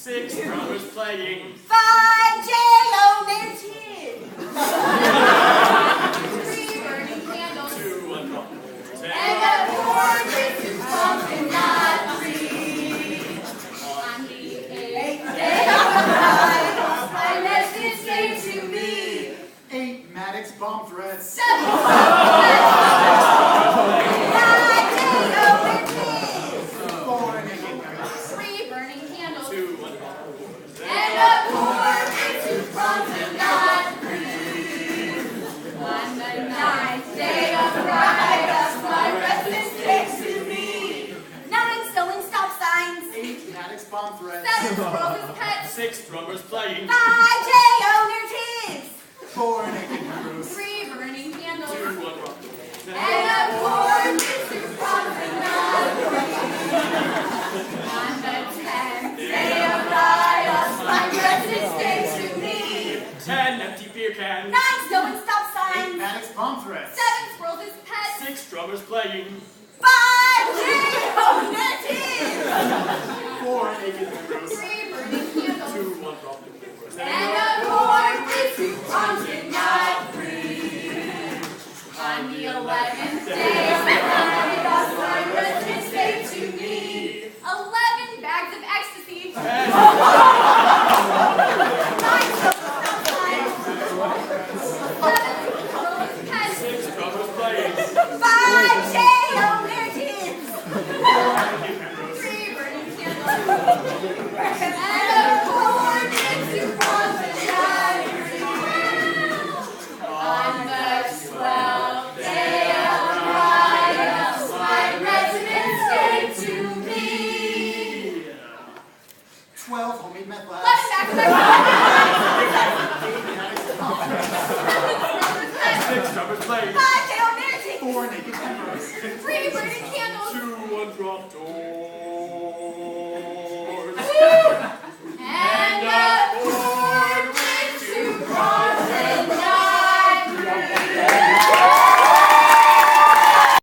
6 drummers playing. 5 J-O-N-T. 3 burning candles. 2 unprompted. And a 4 with 2 pumpkin not 3. On the 8th day of the night, my message came to me. 8 Maddox bomb threats. 7 4 naked girls. 3 burning candles. 2 unprompted. and a 4 with 2 pumpkin not 3. On the 9th day of the night, my message came to me. 9 sewing stop signs. 8 Maddox bomb threats. 7 squirrels as pets. 6 drummers playing. 5 J-O-N-T. 4 naked girls. 3 burning 2 candles. unprompted. And a 4 with 2 pumpkin not 3. On the 10th Day of night, my message came to me. 10 empty beer cans. 9 sewing stop 8 signs. Maddox bomb threats. 7 squirrels as pets. 6 drummers playing. 5 J-O-N-T. 4 naked girls. 3 burning candles. 2 unprompted. And a 4 with 2 pumpkin not 3. On the 11th Day day of the night, my message came to me. 11 bags of ecstasy. 9 sewing stop signs. 7 squirrels as pets. 6 drummers playing. 5 J-O-N-T. 3 burning candles. And a 4 with 2 pumpkin not 3. On the 12th day of the night, my residence came to me. 12 homemade meth 11 labs. bags of ecstasy.